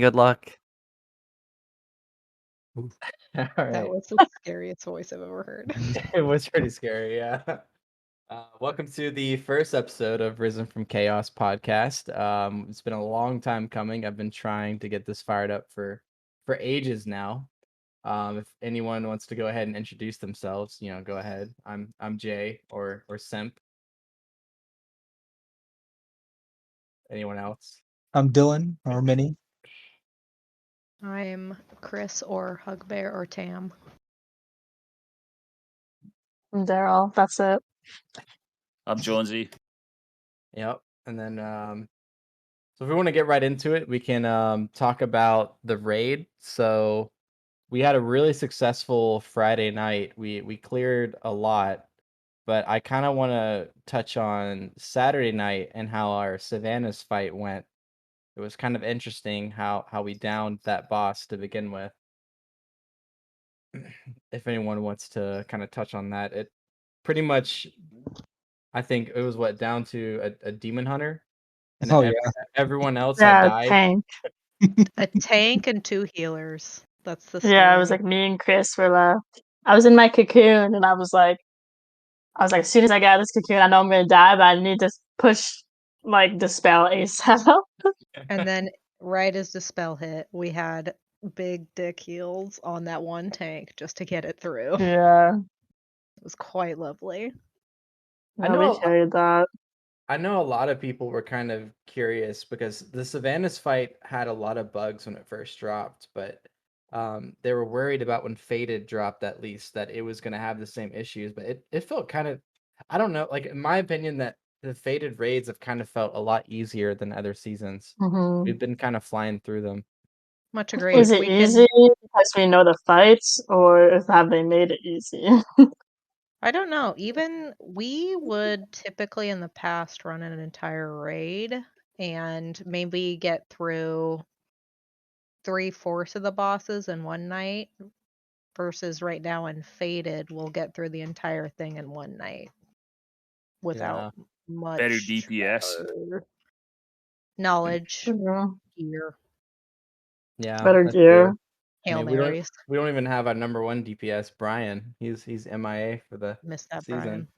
Good luck. Oof. All That right. was the scariest voice I've ever heard. It was pretty scary, yeah. Welcome to the first episode of Risen from Chaos podcast. It's been a long time coming. I've been trying to get this fired up for ages now. If anyone wants to go ahead and introduce themselves, go ahead. I'm Jay or Simp. Anyone else? I'm Dylan or Minnie. I'm Chris or Hugbear or Tam. I'm Daryl. That's it. I'm Jonesy. Yep. And then so if we want to get right into it, we can talk about the raid. So we had a really successful Friday night. We cleared a lot, but I kind of want to touch on Saturday night and how our Savannah's fight went. It was kind of interesting how we downed that boss to begin with. If anyone wants to kind of touch on that, it pretty much, I think it was down to a demon hunter, and Oh, yeah. everyone else had Yeah, died. tank. A tank and 2 healers. That's the story. Yeah, it was like me and Chris were left. I was in my cocoon and I was like, as soon as I get out of this cocoon, I know I'm gonna die, but I need to push like the spell ASAP. And then right as the spell hit, we had big dick heals on that one tank just to get it through. Yeah. It was quite lovely. I No, know- we carried that. I know a lot of people were kind of curious because the Savannah's fight had a lot of bugs when it first dropped, but they were worried about when Faded dropped at least that it was going to have the same issues. But it felt kind of, I don't know, like in my opinion, that the Faded raids have kind of felt a lot easier than other seasons. Mhm. We've been kind of flying through them. Much agreed. Is it easy because we know the fights, or have they made it easy? I don't know. Even we would typically in the past run an entire raid and maybe get through 3/4 of the bosses in one night, versus right now in Faded, we'll get through the entire thing in one night without much Better DPS. knowledge, Yeah. gear, Yeah, Better that's gear. true. I Hail mean, we don't Marys. even have our number one DPS, Brian. He's MIA for the Missed that, season. Brian.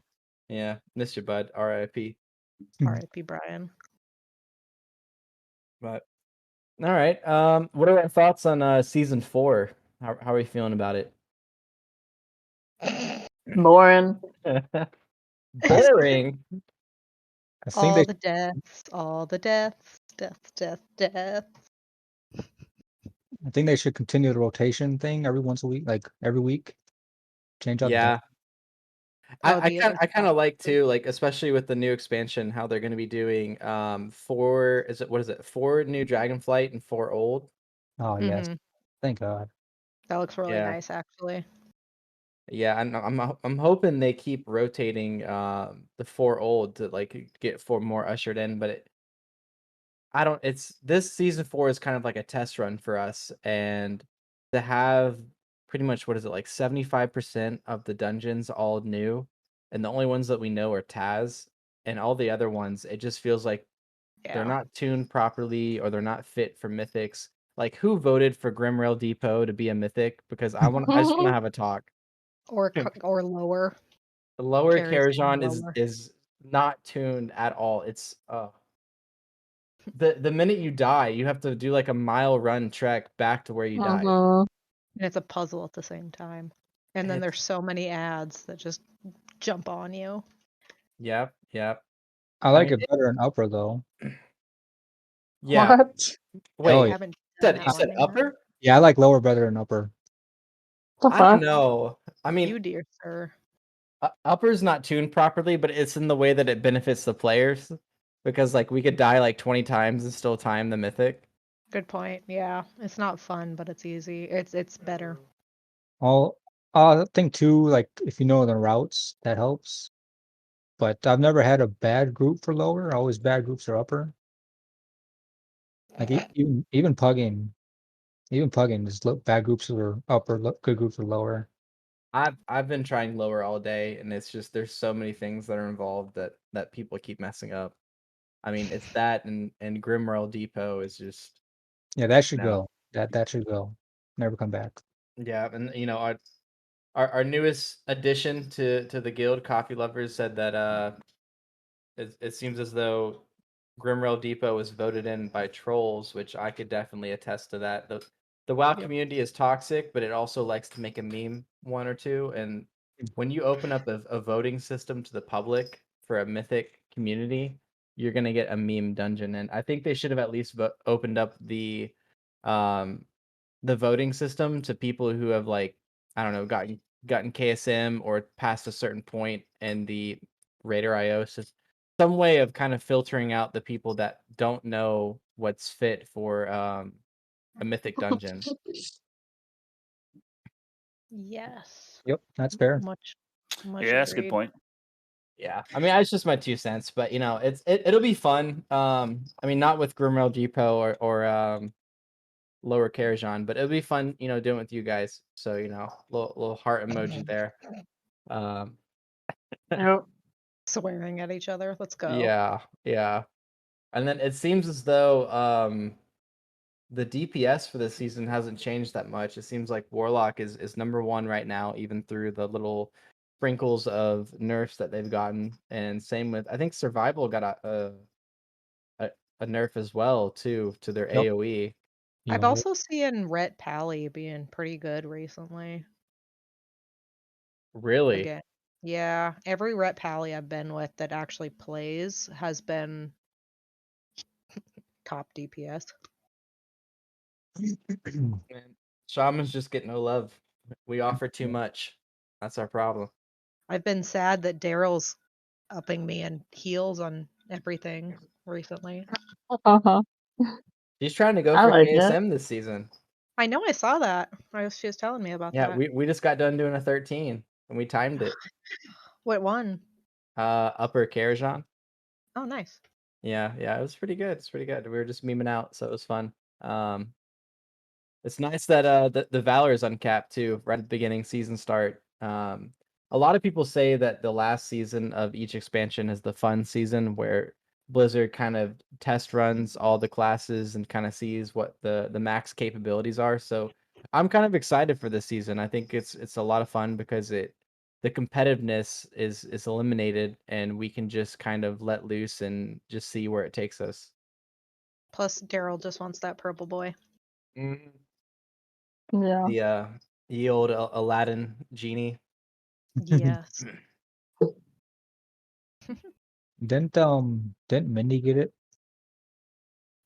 Yeah, missed you, bud. RIP. R.I.P. Brian. But all right. What are our thoughts on season 4? How are we feeling about it? Boring. Boring. I think All they the deaths, death. I think they should continue the rotation thing every once a week, like every week. Change out the Yeah. Oh, I the other kind of stuff. like too, like especially with the new expansion, how they're going to be doing 4 4 new Dragonflight and 4 old. Oh yes. Mhm. Thank God. That looks really Yeah. nice, actually. Yeah, I'm hoping they keep rotating the 4 old to like get 4 more ushered in, but it's this season 4 is kind of like a test run for us, and to have pretty much what is it, like 75% of the dungeons all new, and the only ones that we know are Taz, and all the other ones, it just feels like they're Yeah. not tuned properly or they're not fit for mythics. Like, who voted for Grimrail Depot to be a mythic? Because I just want to have a talk. Or lower. The lower Carries Karajan lower. is not tuned at all. It's the minute you die, you have to do like a mile run trek back to where you died. Mhm. And it's a puzzle at the same time. And then there's so many ads that just jump on you. Yep. I like mean, it better in upper though. Yeah. What? Wait, Oh, I yeah. haven't you done that said one yet. upper? Yeah, I like lower better than upper. The I don't fuck? know. I mean, You dear sir. upper's not tuned properly, but it's in the way that it benefits the players. Because like we could die like 20 times and still time the mythic. Good point. Yeah. It's not fun, but it's easy. It's better. I think too, like if you know the routes, that helps. But I've never had a bad group for lower. Always bad groups are upper. Like even pugging, just bad groups are upper, good groups are lower. I've been trying lower all day, and it's just there's so many things that are involved that people keep messing up. I mean, it's that and Grimroyal Depot is just Yeah, that should No. go. That should go. Never come back. Yeah, and our newest addition to the guild, Coffee Lovers, said that it seems as though Grimrail Depot was voted in by trolls, which I could definitely attest to that. The WoW community is toxic, but it also likes to make a meme one or two. And when you open up a voting system to the public for a mythic community, you're gonna get a meme dungeon. And I think they should have at least opened up um the voting system to people who have, like, I don't know, gotten KSM or past a certain point in the Raider IO system. Some way of kind of filtering out the people that don't know what's fit for a mythic dungeon. Yes. Yep, that's fair. Much Yeah, that's a good agreed. point. Yeah, I mean, it's just my 2 cents, but it'll be fun. I mean, not with Grimrail Depot or Lower Karajan, but it'll be fun, doing it with you guys. So, little heart emoji there. Um, Nope. Swearing at each other. Let's go. yeah, yeah. And then it seems as though the DPS for this season hasn't changed that much. It seems like Warlock is number 1 right now, even through the little sprinkles of nerfs that they've gotten. And same with, I think Survival got a nerf as well too to their Yep. AoE. I've Yep. also seen Ret Pally being pretty good recently. Really? Again. Yeah, every Ret Pally I've been with that actually plays has been top DPS. Man, Shaman's just get no love. We offer too much. That's our problem. I've been sad that Daryl's upping me in heals on everything recently. Uh-huh. She's trying to go I for like it. KSM this season. I know I saw that. She was telling me about Yeah, that. we just got done doing a 13 and we timed it. What one? Upper Karajan. Oh, nice. Yeah, it was pretty good. It's pretty good. We were just memeing out, so it was fun. It's nice that the Valor is uncapped too, right at the beginning season start. A lot of people say that the last season of each expansion is the fun season where Blizzard kind of test runs all the classes and kind of sees what the max capabilities are. So I'm kind of excited for this season. I think it's a lot of fun because the competitiveness is eliminated and we can just kind of let loose and just see where it takes us. Plus, Daryl just wants that purple boy. Yeah. The old Aladdin genie. Yes. Didn't Mindy get it?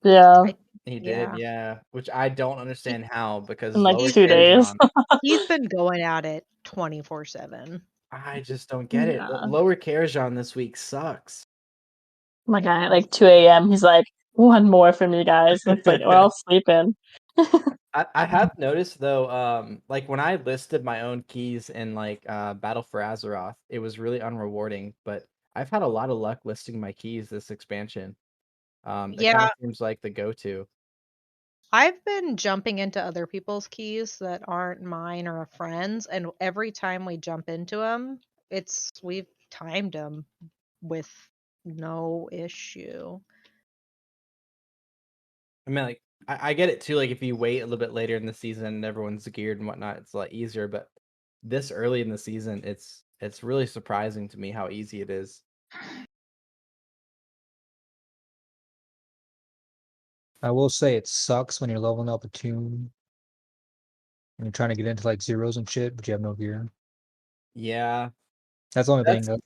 Yeah. He Yeah. did, yeah. Which I don't understand how, because In like Lower 2 days. Karajan, He's been going at it 24/7. I just don't get it. Yeah. Lower Karajan this week sucks. My guy at like 2 a.m. He's like, 1 more for me, guys. It's like we're all sleeping. I have noticed though, like when I listed my own keys in like Battle for Azeroth, it was really unrewarding, but I've had a lot of luck listing my keys this expansion. It kind Yeah, of seems like the go-to. I've been jumping into other people's keys that aren't mine or a friend's, and every time we jump into them, we've timed them with no issue. I mean, like, I get it too. Like, if you wait a little bit later in the season and everyone's geared and whatnot, it's a lot easier. But this early in the season, it's really surprising to me how easy it is. I will say it sucks when you're leveling up a tune and you're trying to get into like zeros and shit, but you have no gear. Yeah, That's the only thing.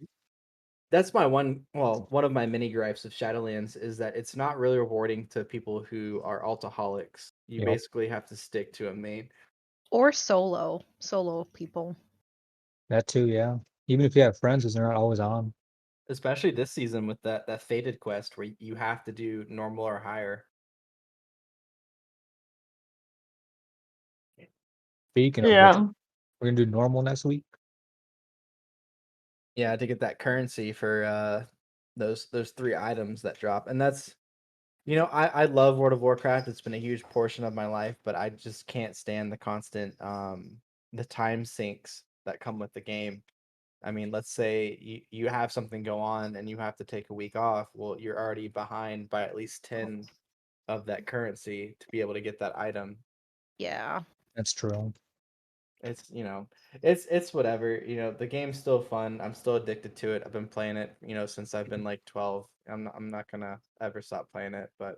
that's one of my mini gripes of Shadowlands is that it's not really rewarding to people who are altaholics. You Yep. basically have to stick to a main. Or solo people. That too, yeah. Even if you have friends, because they're not always on. Especially this season with that Fated quest where you have to do normal or higher. Speaking of Yeah. which, we're gonna do normal next week. Yeah, to get that currency for those 3 items that drop. And that's I love World of Warcraft. It's been a huge portion of my life, but I just can't stand the constant the time sinks that come with the game. I mean, let's say you have something go on and you have to take a week off. Well, you're already behind by at least 10 of that currency to be able to get that item. Yeah. That's true. It's it's whatever. The game's still fun. I'm still addicted to it. I've been playing it, since I've been like 12. I'm not gonna ever stop playing it, but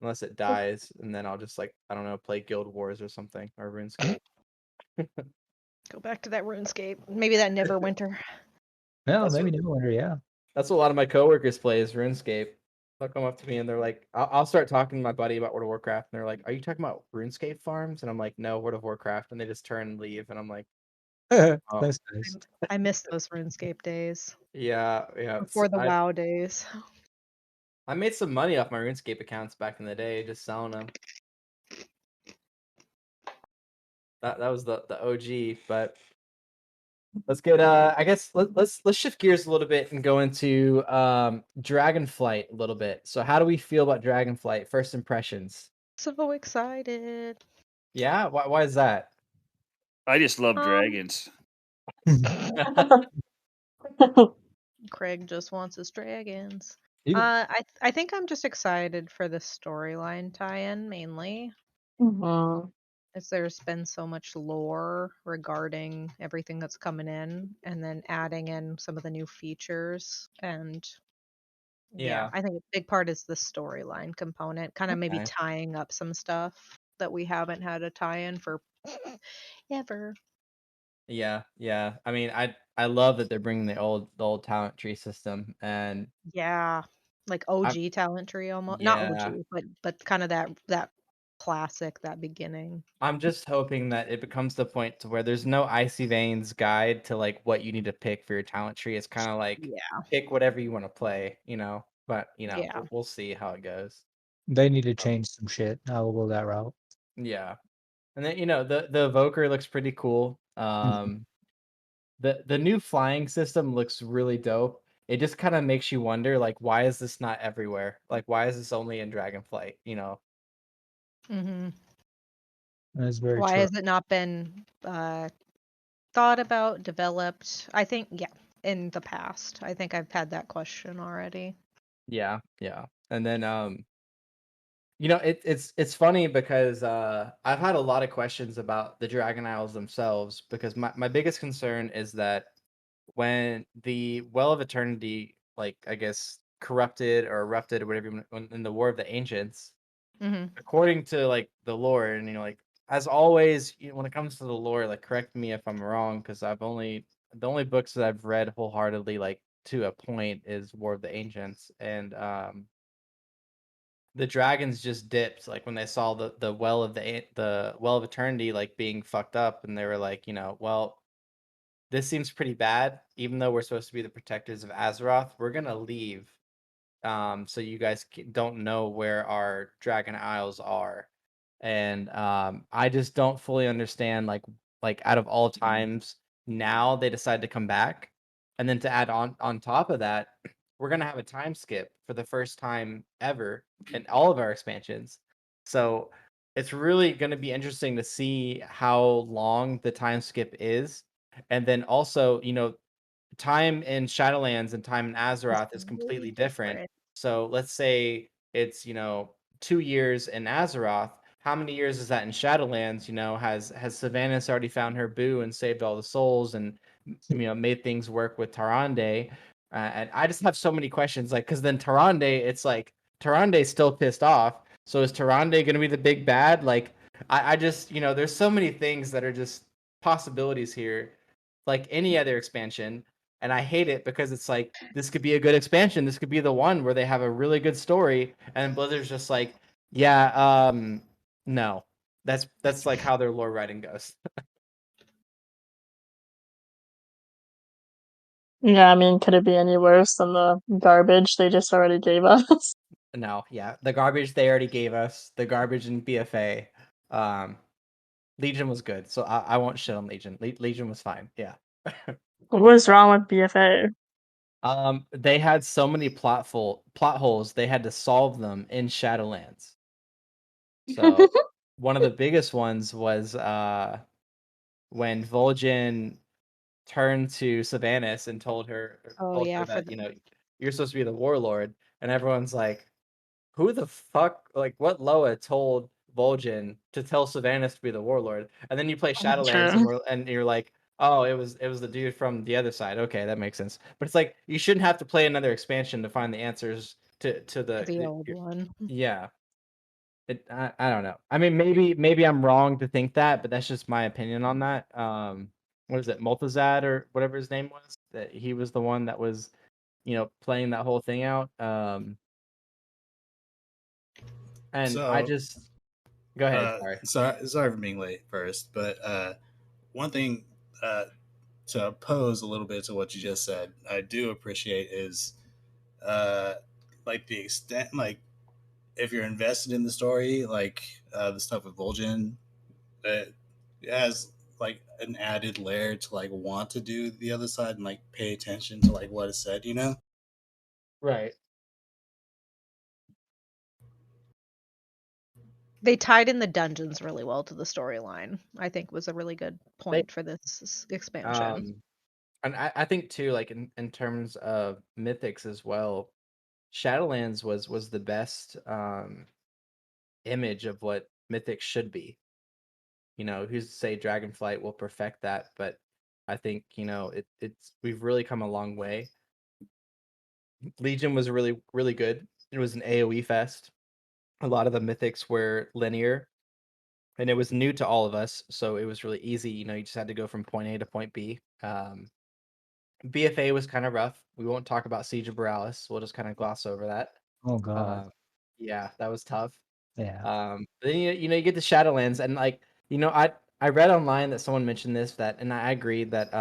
unless it dies, and then I'll just like, I don't know, play Guild Wars or something, or RuneScape. Go back to that RuneScape. Maybe that Neverwinter. Yeah, That's maybe what- Neverwinter. Yeah. That's what a lot of my coworkers play is RuneScape. They'll come up to me and they're like, I'll start talking to my buddy about World of Warcraft, and they're like, "Are you talking about RuneScape farms?" And I'm like, "No, World of Warcraft," and they just turn and leave, and I'm like, "Oh, That's nice. I miss those RuneScape days yeah." before the I WoW days. I made some money off my RuneScape accounts back in the day, just selling them. That was the OG, but let's get I guess let's shift gears a little bit and go into Dragonflight a little bit. So how do we feel about Dragonflight? First impressions. So excited. Yeah, why is that? I just love Um, dragons. Craig just wants his dragons. You- I think I'm just excited for the storyline tie-in mainly. Mhm. As there's been so much lore regarding everything that's coming in, and then adding in some of the new features. And Yeah. I think a big part is the storyline component, kind of maybe Okay. tying up some stuff that we haven't had a tie-in for ever. Yeah. I mean, I love that they're bringing the old talent tree system, and Yeah, like OG talent tree almost. Not yeah. OG, but kind of that classic, that beginning. I'm just hoping that it becomes the point to where there's no Icy Veins guide to like what you need to pick for your talent tree. It's kind of like Yeah. pick whatever you want to play, But Yeah. we'll see how it goes. They need to change some shit. I will go that route. Yeah, and then the evoker looks pretty cool. The new flying system looks really dope. It just kind of makes you wonder, like, why is this not everywhere? Like, why is this only in Dragonflight? hmm That's very Why true. has it not been thought about, developed? I think, in the past. I think I've had that question already. Yeah. And then it's funny because I've had a lot of questions about the Dragon Isles themselves, because my biggest concern is that when the Well of Eternity, like, I guess, corrupted or erupted or whatever in the War of the Ancients, hmm according to like the lore, and like, as always, when it comes to the lore, like, correct me if I'm wrong, because the only books that I've read wholeheartedly, like, to a point, is War of the Ancients, and the dragons just dipped, like, when they saw the well of the Well of Eternity, like, being fucked up, and they were like, well, this seems pretty bad. Even though we're supposed to be the protectors of Azeroth, we're gonna leave, so you guys don't know where our Dragon Isles are. And I just don't fully understand, like out of all times, now they decide to come back, and then to add on top of that, we're gonna have a time skip for the first time ever in all of our expansions. So it's really gonna be interesting to see how long the time skip is, and then also, time in Shadowlands and time in Azeroth is completely different. So let's say it's 2 years in Azeroth. How many years is that in Shadowlands? Has Sylvanas already found her boo and saved all the souls, and made things work with Tyrande? And I just have so many questions, like, because then Tyrande, it's like Tyrande's still pissed off. So is Tyrande going to be the big bad? Like, I just, there's so many things that are just possibilities here, like any other expansion. And I hate it because it's like, this could be a good expansion. This could be the one where they have a really good story, and Blizzard's just like, yeah, no. That's like how their lore writing goes. Yeah, I mean, could it be any worse than the garbage they just already gave us? No, yeah, the garbage they already gave us, the garbage in BFA. Legion was good, so I won't shit on Legion. Legion was fine. Yeah. What was wrong with BFA? They had so many plot holes. They had to solve them in Shadowlands. So one of the biggest ones was when Vol'jin turned to Sylvanas and told her Oh told yeah, her for that, you're supposed to be the warlord, and everyone's like, who the fuck, like, what Loa told Vol'jin to tell Sylvanas to be the warlord, and then you play Shadowlands True. and you're like, oh, it was the dude from the other side. Okay, that makes sense. But it's like you shouldn't have to play another expansion to find the answers to The old one. yeah. I don't know. I mean, maybe I'm wrong to think that, but that's just my opinion on that. What is it, Multazad or whatever his name was? That he was the one that was, playing that whole thing out. And I So, just go ahead. Sorry. sorry for being late first, but one thing to oppose a little bit to what you just said, I do appreciate is like the extent, like if you're invested in the story, like the stuff with Vol'jin, it has like an added layer to like want to do the other side and like pay attention to like what is said, you know? Right. They tied in the dungeons really well to the storyline. I think was a really good point for this expansion. And I think too, like in terms of mythics as well, Shadowlands was the best image of what mythics should be. Who's to say Dragonflight will perfect that, but I think, it's we've really come a long way. Legion was really, really good. It was an AoE fest. A lot of the mythics were linear, and it was new to all of us, so it was really easy. You just had to go from point A to point B. BFA was kind of rough. We won't talk about Siege of Borealis. We'll just kind of gloss over that. Oh god. Yeah, that was tough. Yeah. Then you get to Shadowlands, and like I read online that someone mentioned this, and I agree that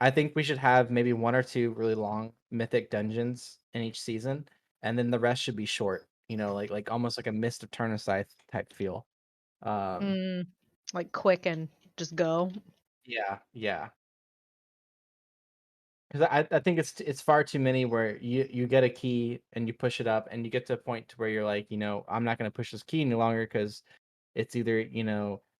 I think we should have maybe one or two really long mythic dungeons in each season, and then the rest should be short. Like almost like a Mist of Turnaside type feel. Like quick and just go. Yeah. Because I think it's far too many where you get a key and you push it up and you get to a point to where you're like, I'm not going to push this key any longer because it's either,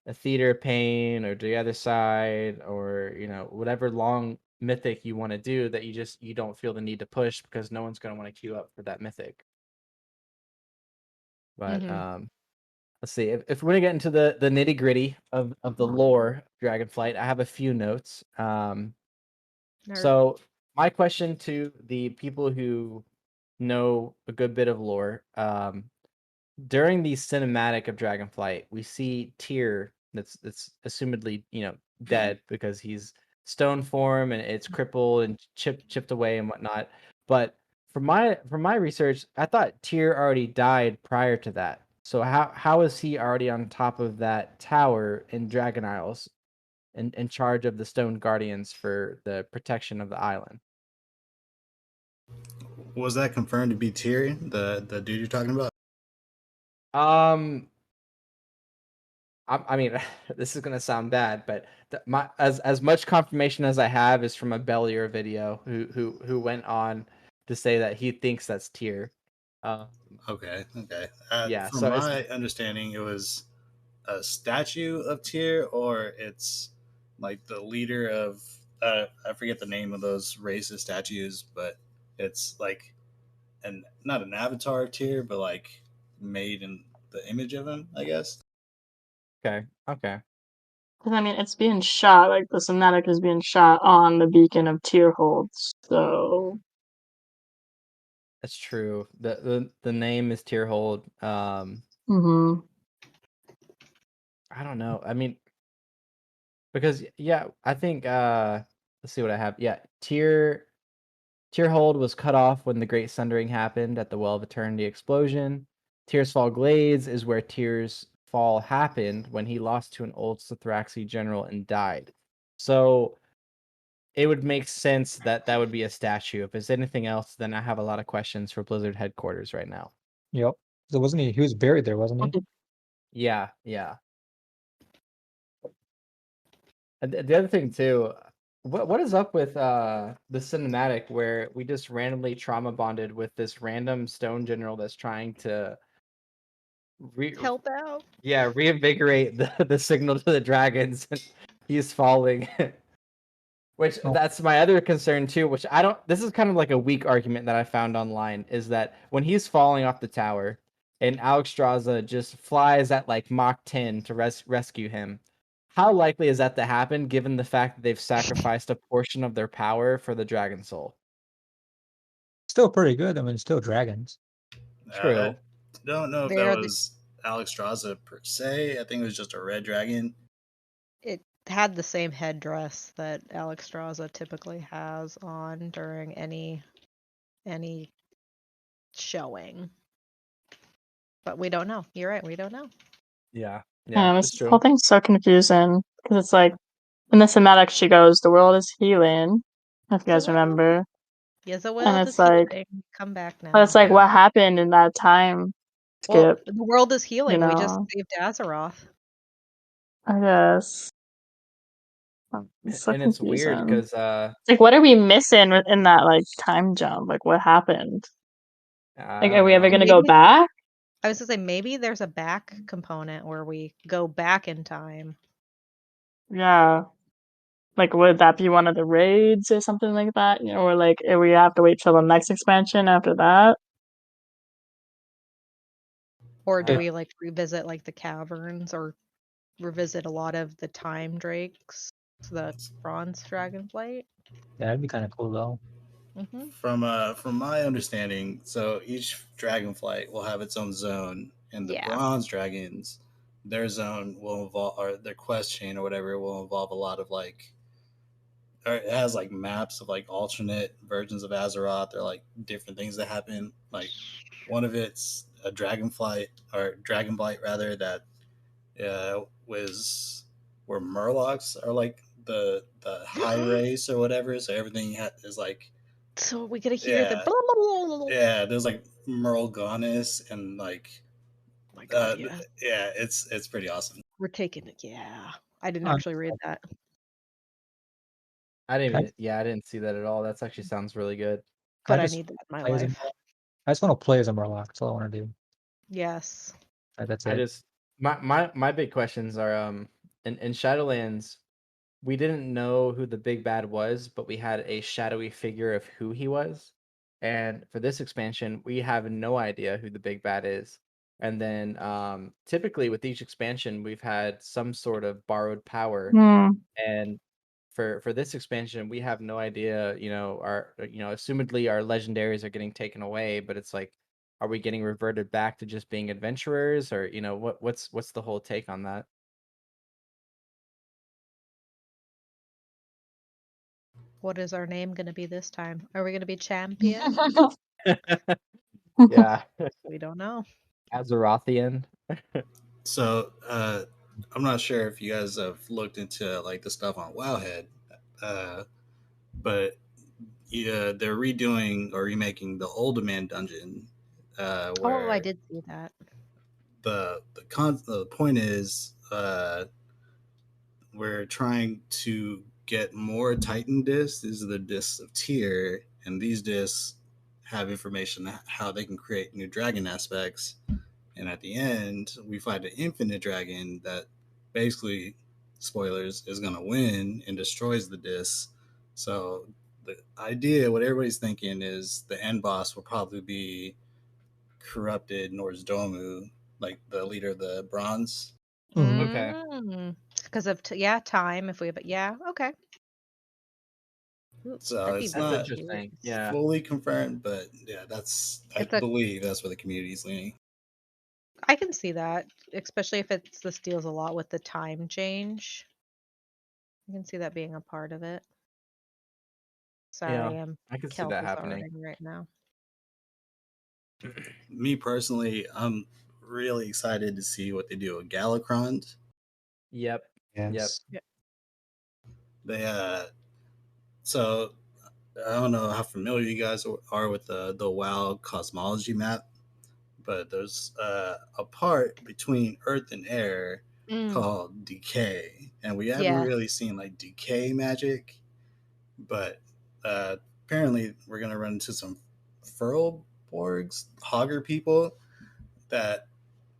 a theater of pain or the other side or, whatever long mythic you want to do that you don't feel the need to push because no one's going to want to queue up for that mythic. But let's see. If we're going to get into the nitty gritty of the lore of Dragonflight, I have a few notes. So my question to the people who know a good bit of lore, during the cinematic of Dragonflight, we see Tyr that's assumedly dead because he's stone form and it's crippled and chipped away and whatnot. But from my research, I thought Tyr already died prior to that. So how is he already on top of that tower in Dragon Isles? In charge of the Stone Guardians for the protection of the island. Was that confirmed to be Tyr, the dude you're talking about? I mean, this is gonna sound bad, but as much confirmation as I have is from a Bellier video who went on to say that he thinks that's Tyr. Okay. Yeah. From So my understanding, it was a statue of Tyr, or it's like the leader of I forget the name of those racist statues, but it's like not an avatar of Tyr, but like made in the image of him, I guess. okay. Because I mean, it's being shot, like the cinematic is being shot on the beacon of Tierhold, so That's true. The name is Tyrhold. Mhm. I don't know. I mean, because I think let's see what I have. Yeah, Tyrhold was cut off when the Great Sundering happened at the Well of Eternity explosion. Tyr's Fall Glades is where Tyr's Fall happened when he lost to an old Sithraxi general and died. So it would make sense that would be a statue. If it's anything else, then I have a lot of questions for Blizzard headquarters right now. Yep. So wasn't he? He was buried there, wasn't he? Yeah. And the other thing too, what is up with the cinematic where we just randomly trauma bonded with this random stone general that's trying to Help out. reinvigorate the signal to the dragons and he's falling. Which Oh. that's my other concern too, which I don't this is kind of like a weak argument that I found online, is that when he's falling off the tower, and Alexstrasza just flies at like Mach 10 to rescue him. How likely is that to happen, given the fact that they've sacrificed a portion of their power for the Dragon Soul? Still pretty good. I mean, still dragons. True. I don't know if They're that the- was Alexstrasza per se. I think it was just a red dragon. It had the same headdress that Alexstrasza typically has on during any showing. But we don't know. You're right, we don't know. Yeah. Yeah, It's this true. whole thing's so confusing because it's like in the thematic she goes, "The world is healing." If you guys The remember, Yes, the and world it's is like, healing. Come back now. but it's like, Yeah. what happened in that time Well, skip? the world is healing. We just know. saved Azeroth. I guess it's so And it's weird confusing. because It's like, what are we missing in that like time jump? Like, what happened? I Like, are don't we ever know. gonna go Maybe- back? I was gonna say maybe there's a back component where we go back in time. Yeah. Like, would that be one of the raids or something like that? You know, or like, if we have to wait till the next expansion after that? Or do Uh, we like revisit like the caverns or revisit a lot of the time drakes, the bronze dragonflight? Yeah, that'd be kind of cool though. Mm-hmm. From my understanding, so each dragonflight will have its own zone, and the Yeah. bronze dragons, their zone will involve, or their quest chain or whatever, will involve a lot of like, or it has like maps of like alternate versions of Azeroth, or like different things that happen. Like one of it's a dragonflight or dragonblight rather that was where Murlocs are like the high race or whatever. So everything is like So we get to hear the Yeah. blah, blah, blah, blah, blah. yeah, there's like Merlgonis and like Oh my god, yeah. yeah, it's pretty awesome. We're taking it. Yeah. I didn't Um, actually read that. I didn't I- even, yeah, I didn't see that at all. That's actually sounds really good. But I just need that in my play as a life. Murloc. I just want to play as a Murloc. That's all I want to do. Yes. That's I it. just my big questions are in Shadowlands, we didn't know who the big bad was, but we had a shadowy figure of who he was. And for this expansion, we have no idea who the big bad is. And then typically with each expansion, we've had some sort of borrowed power. Hmm. And for this expansion, we have no idea, our assumedly our legendaries are getting taken away, but it's like, are we getting reverted back to just being adventurers, or what's the whole take on that? What is our name going to be this time? Are we going to be champion? Yeah. We don't know. Azerothian. So I'm not sure if you guys have looked into like the stuff on Wowhead, but yeah, they're redoing or remaking the Old Man dungeon. Where Oh, I did see that. the point is we're trying to get more Titan discs. These are the discs of tier, and these discs have information how they can create new dragon aspects. And at the end, we find an infinite dragon that basically, spoilers, is going to win and destroys the disc. So the idea, what everybody's thinking, is the end boss will probably be corrupted Norzdomu, like the leader of the bronze. Mhm. Okay. Because of time. If we, but yeah, okay. Ooh, So that'd be it's That's not interesting. Yeah. fully confirmed, but yeah, I It's a- believe that's where the community's leaning. I can see that, especially if this deals a lot with the time change. I can see that being a part of it. Sorry, Yeah, I'm I can see Kelp that is happening. already right now. Me personally, I'm really excited to see what they do with Galacrond. Yep. Yes. They so I don't know how familiar you guys are with the WoW cosmology map, but there's a part between Earth and Air called Decay, and we haven't Yeah. really seen like decay magic, but apparently we're gonna run into some Furlborgs, Hogger people that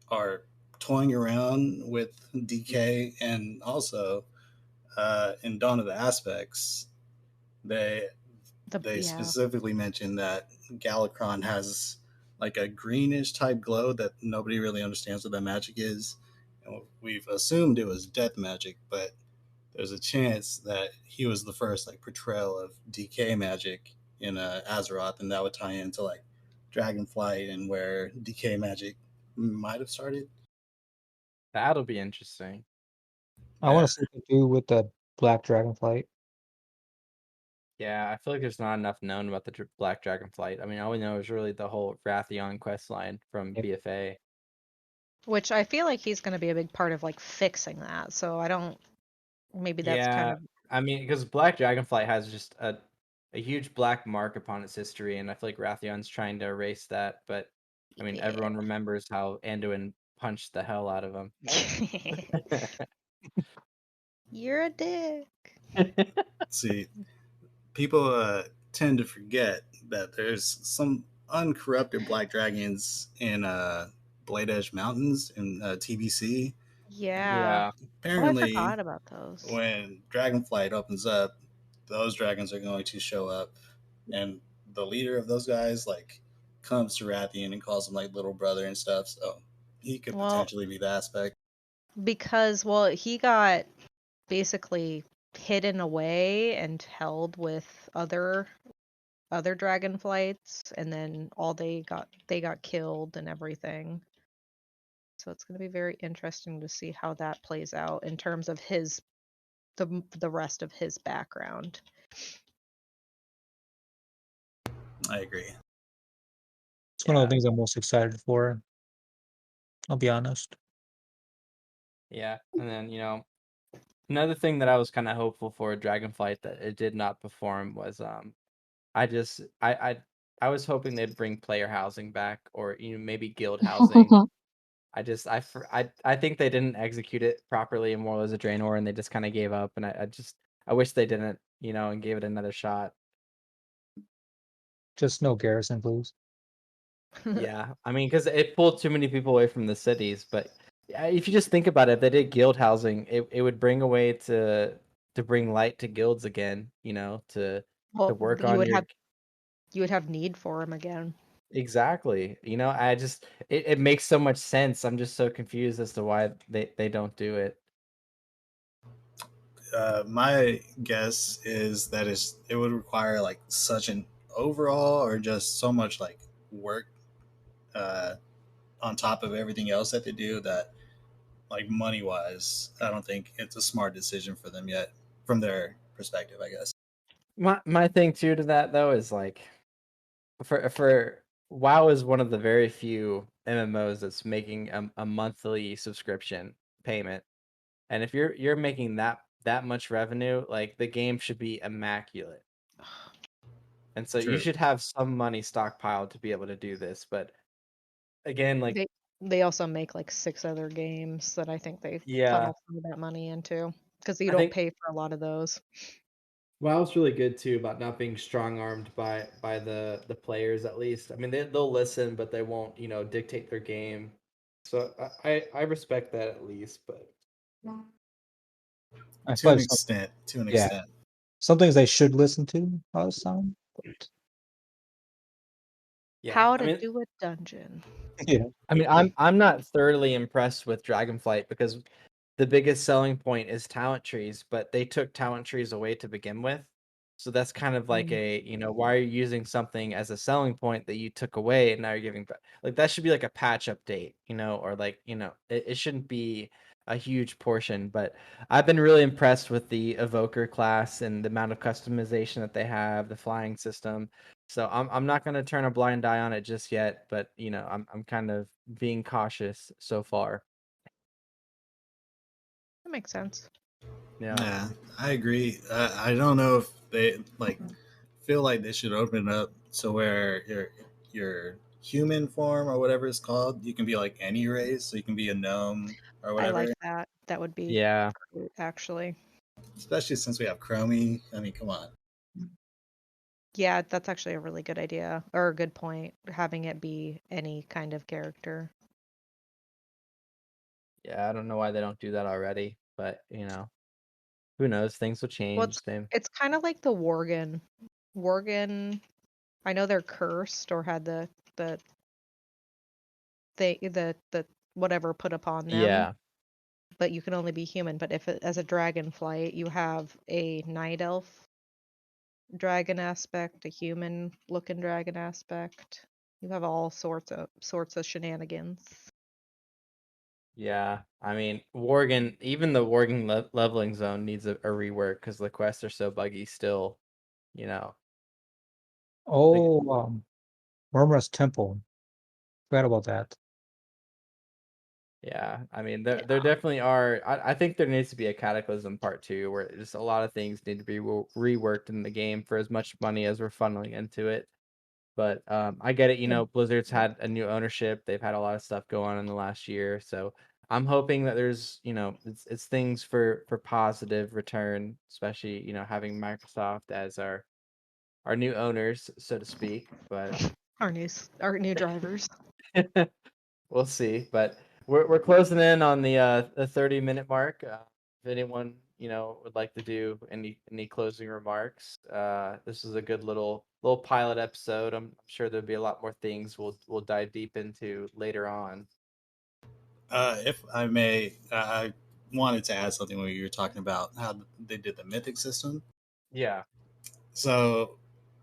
are toying around with decay, and also in Dawn of the Aspects, they Yeah. specifically mentioned that Galacron has like a greenish type glow that nobody really understands what that magic is. And we've assumed it was death magic, but there's a chance that he was the first like portrayal of decay magic in Azeroth, and that would tie into like Dragonflight and where decay magic might have started. That'll be interesting. I want to see what they do with the Black Dragonflight. Yeah, I feel like there's not enough known about the Black Dragonflight. I mean, all we know is really the whole Wrathion quest line from Yep. BFA. Which I feel like he's going to be a big part of like fixing that. So I don't. Maybe that's kind Yeah, of. I mean, because Black Dragonflight has just a huge black mark upon its history, and I feel like Wrathion's trying to erase that. But I mean, Yeah. everyone remembers how Anduin punched the hell out of him. You're a dick. See, people tend to forget that there's some uncorrupted black dragons in Blade Edge Mountains in TBC. Yeah. Oh, I Apparently, forgot about those. when Dragonflight opens up, those dragons are going to show up, and the leader of those guys like comes to Wrathion and calls him like little brother and stuff. So he could Well, potentially be the aspect. because he got basically hidden away and held with other dragonflights, and then they got killed and everything. So it's going to be very interesting to see how that plays out in terms of the rest of his background. I agree. It's one of the things I'm most excited for. I'll be honest. Yeah, and then another thing that I was kind of hopeful for Dragonflight that it did not perform was I was hoping they'd bring player housing back, or maybe guild housing. I think they didn't execute it properly in Warlords of Draenor, and they just kind of gave up. And I wish they didn't, and gave it another shot. Just no garrison, please. Yeah, I mean, because it pulled too many people away from the cities. But if you just think about it, if they did guild housing, it would bring a way to bring light to guilds again. To work on your. You would have need for him again. Exactly. It makes so much sense. I'm just so confused as to why they don't do it. My guess is that it would require like such an overhaul or just so much like work on top of everything else that they do that like money wise, I don't think it's a smart decision for them yet from their perspective, I guess. My thing too to that though is like for WoW is one of the very few MMOs that's making a monthly subscription payment. And if you're making that much revenue, like the game should be immaculate. And so you True. should have some money stockpiled to be able to do this. But again, like they also make like 6 other games that I think they funnel some of that money into, because you don't pay for a lot of those. WoW's really good too about not being strong armed by the players, at least. I mean, they'll listen, but they won't dictate their game. So I respect that at least, but to an extent. Some things they should listen to all the time. But... yeah, How to do a dungeon. Yeah. I mean, I'm not thoroughly impressed with Dragonflight because the biggest selling point is talent trees, but they took talent trees away to begin with. So that's kind of like why are you using something as a selling point that you took away and now you're giving back? Like that should be like a patch update, or like, it shouldn't be a huge portion. But I've been really impressed with the Evoker class and the amount of customization that they have, the flying system. So I'm not gonna turn a blind eye on it just yet, but I'm kind of being cautious so far. That makes sense. Yeah, I agree. I don't know if they feel like they should open it up so where your human form or whatever it's called, you can be like any race, so you can be a gnome or whatever. I like that. That would be great, actually. Especially since we have Chromie. I mean, come on. Yeah, that's actually a really good idea, or a good point, having it be any kind of character. Yeah, I don't know why they don't do that already, but who knows? Things will change. It's kind of like the Worgen. Worgen, I know they're cursed or had the the whatever put upon them. Yeah. But you can only be human. But if as a Dragonflight, you have a night elf dragon aspect, a human looking dragon aspect. You have all sorts of shenanigans. Yeah, I mean, Worgen, even the Worgen leveling zone needs a rework because the quests are so buggy still, you know. Oh, Murmurous Temple. Forgot about that. Yeah, I mean, there definitely are. I think there needs to be a Cataclysm Part 2 where just a lot of things need to be reworked in the game for as much money as we're funneling into it. But I get it, Blizzard's had a new ownership. They've had a lot of stuff go on in the last year. So I'm hoping that there's, it's things for positive return, especially, having Microsoft as our new owners, so to speak. But Our new drivers. we'll see. But we're closing in on the 30-minute mark. If anyone would like to do any closing remarks, this is a good little pilot episode. I'm sure there'll be a lot more things we'll dive deep into later on. If I may, I wanted to add something when you were talking about how they did the mythic system. Yeah. So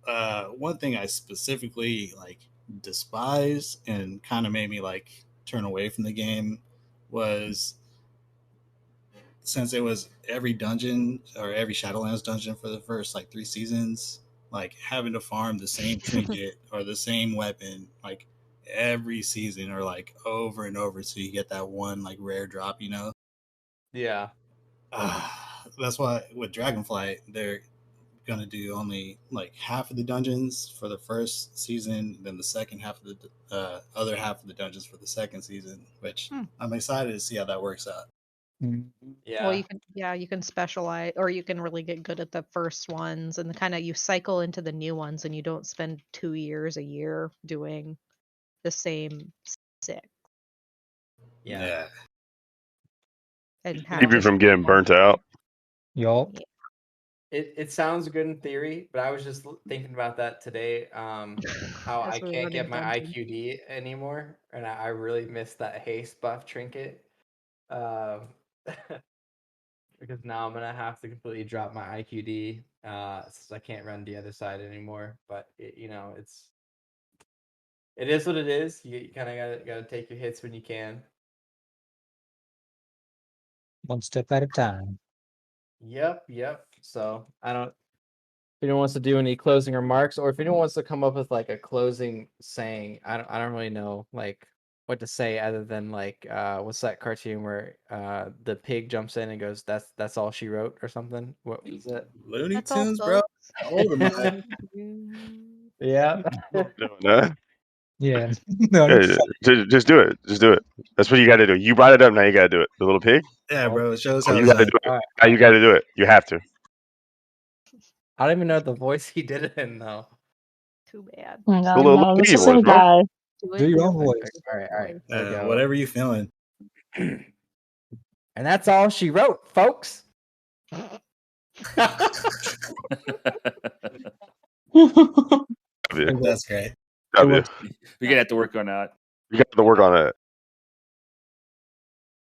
one thing I specifically despise and kind of made me turn away from the game was, since it was every dungeon or every Shadowlands dungeon for the first 3 seasons, having to farm the same trinket or the same weapon every season or over and over so you get that one rare drop, Yeah. That's why with Dragonflight they're gonna do only half of the dungeons for the first season, then the second half of the other half of the dungeons for the second season, which I'm excited to see how that works out. Yeah. Well, you can specialize, or you can really get good at the first ones, and you cycle into the new ones, and you don't spend 2 years a year doing the same 6. Yeah. And Keep you from getting burnt out. Yup. It sounds good in theory, but I was just thinking about that today. How As I we're can't get running my dungeons. IQD anymore, and I really miss that haste buff trinket. Because now I'm gonna have to completely drop my IQD, since I can't run the other side anymore. But it is what it is. You kind of gotta take your hits when you can. One step at a time. Yep. So I don't. If anyone wants to do any closing remarks, or if anyone wants to come up with a closing saying, I don't really know what to say other than what's that cartoon where the pig jumps in and goes, that's all she wrote, or something. What was it? Looney That's all, Tunes, bro. folks. How old am I? Yeah. No, Yeah. No, yeah, you're just do it. Just do it. That's what you got to do. You brought it up. Now you got to do it. The little pig. Yeah, bro. It shows Oh, how you it's got to done. do it. All right. Now you got to do it. You have to. I don't even know the voice he did it in though. Too bad. Oh my God, little no, this piggy is the same voice, bro. guy. Do your own voice. All right. There we go. Whatever you feeling. And that's all she wrote, folks. That's great. Obvious. We're gonna have to work on that. You got to work on it.